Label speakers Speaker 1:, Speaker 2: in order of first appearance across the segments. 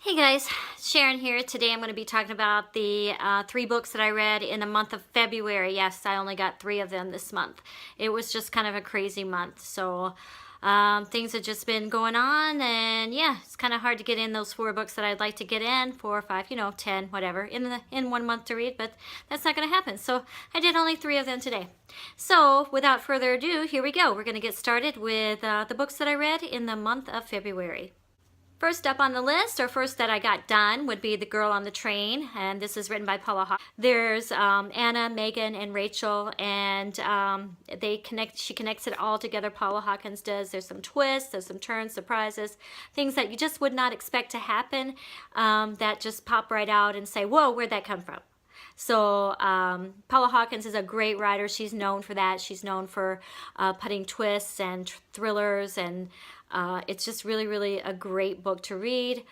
Speaker 1: Hey guys, Sharon here. Today I'm going to be talking about the three books that I read in the month of February. Yes, I only got three of them this month. It was just kind of a crazy month. So things have just been going on, and yeah, it's kind of hard to get in those four books that I'd like to get in, 4 or 5, 10, whatever, in 1 month to read, but that's not going to happen. So I did only three of them today. So without further ado, here we go. We're going to get started with the books that I read in the month of February. First up on the list, or first that I got done, would be The Girl on the Train, and this is written by Paula Hawkins. There's Anna, Megan, and Rachel, and she connects it all together, Paula Hawkins does. There's some twists, there's some turns, surprises, things that you just would not expect to happen that just pop right out and say, whoa, where'd that come from? So Paula Hawkins is a great writer. She's known for that. She's known for putting twists and thrillers, and it's just really, really a great book to read.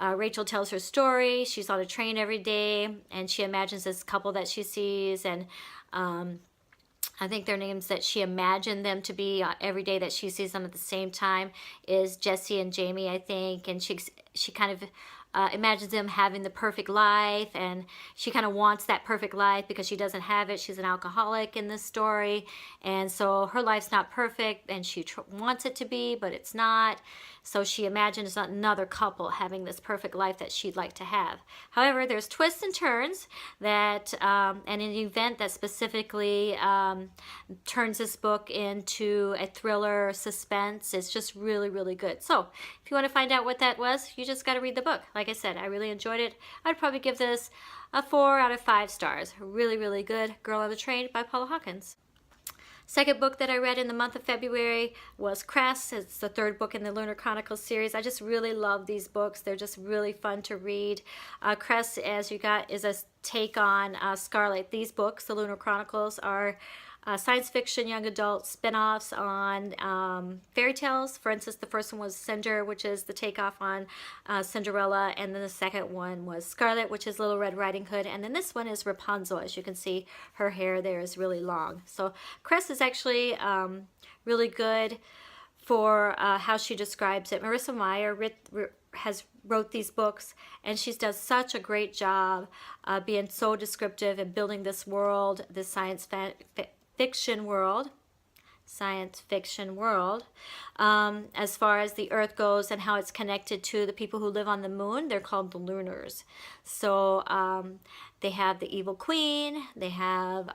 Speaker 1: Rachel tells her story. She's on a train every day, and she imagines this couple that she sees, and I think their names that she imagined them to be every day that she sees them at the same time is Jesse and Jamie, I think, and she kind of imagines them having the perfect life, and she kind of wants that perfect life because she doesn't have it. She's an alcoholic in this story, and so her life's not perfect, and she wants it to be, but it's not. So she imagines another couple having this perfect life that she'd like to have. However, there's twists and turns that, and an event that specifically turns this book into a thriller suspense. It's just really, really good. So if you want to find out what that was, you just got to read the book. Like I said, I really enjoyed it. I'd probably give this a 4 out of 5 stars. Really, really good. Girl on the Train by Paula Hawkins. Second book that I read in the month of February was Cress. It's the third book in the Lunar Chronicles series. I just really love these books. They're just really fun to read. Cress, as you got, is a take on Scarlet. These books, the Lunar Chronicles, are science fiction young adult spin-offs on fairy tales. For instance, the first one was Cinder, which is the takeoff on Cinderella, and then the second one was Scarlet, which is Little Red Riding Hood, and then this one is Rapunzel. As you can see, her hair there is really long. So Cress is actually really good for how she describes it. Marissa Meyer wrote these books, and she does such a great job being so descriptive and building this world, this science fiction world, as far as the Earth goes and how it's connected to the people who live on the moon. They're called the Lunars. So they have the evil queen, they have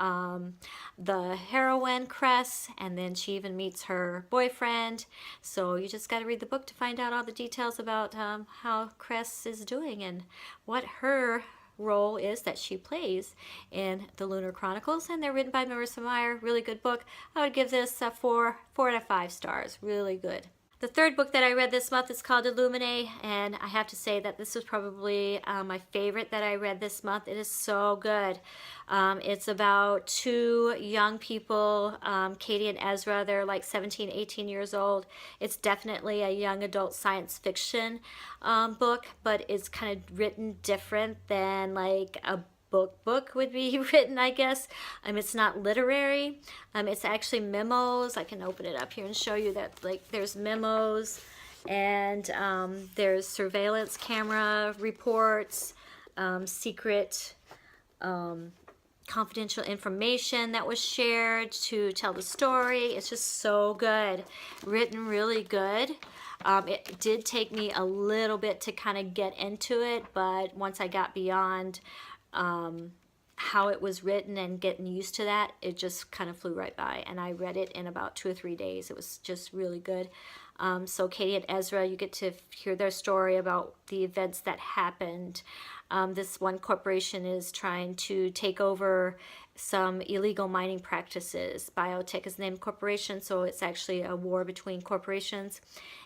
Speaker 1: the heroine Cress, and then she even meets her boyfriend. So you just got to read the book to find out all the details about how Cress is doing and what her role is that she plays in the Lunar Chronicles, and they're written by Marissa Meyer. Really good book. I would give this 4 out of 5 stars. Really good. The third book that I read this month is called Illuminae, and I have to say that this was probably my favorite that I read this month. It is so good. It's about two young people, Katie and Ezra. They're like 17, 18 years old. It's definitely a young adult science fiction book, but it's kind of written different than like a book would be written, I guess. It's not literary. It's actually memos. I can open it up here and show you that, like, there's memos, and there's surveillance camera reports, secret confidential information that was shared to tell the story. It's just so good. Written really good. It did take me a little bit to kind of get into it, but once I got beyond how it was written and getting used to that, it just kind of flew right by, and I read it in about 2 or 3 days. It was just really good. So Katie and Ezra, you get to hear their story about the events that happened. This one corporation is trying to take over some illegal mining practices. Biotech is named corporation, so it's actually a war between corporations.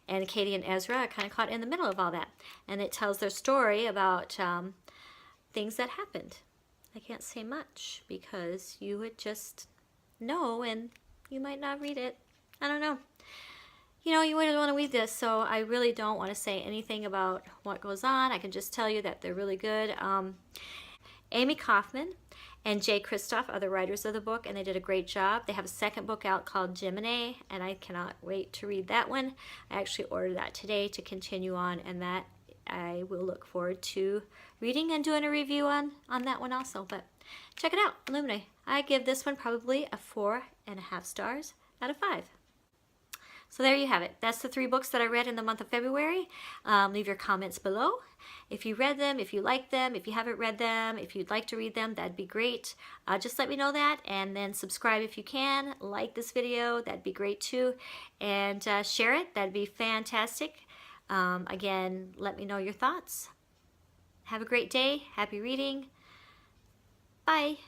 Speaker 1: And Katie and Ezra are kind of caught in the middle of all that. And it tells their story about things that happened. I can't say much because you would just know, and you might not read it. I don't know. You wouldn't want to read this, so I really don't want to say anything about what goes on. I can just tell you that they're really good. Amy Kaufman and Jay Kristoff are the writers of the book, and they did a great job. They have a second book out called Gemini, and I cannot wait to read that one. I actually ordered that today to continue on, and that I will look forward to reading and doing a review on that one also. But check it out, Illuminae. I give this one probably a 4.5 stars out of 5. So there you have it. That's the 3 books that I read in the month of February. Leave your comments below. If you read them, if you like them, if you haven't read them, if you'd like to read them, that'd be great. Just let me know that, and then subscribe if you can. Like this video, that'd be great too. And share it, that'd be fantastic. Again, let me know your thoughts. Have a great day. Happy reading. Bye.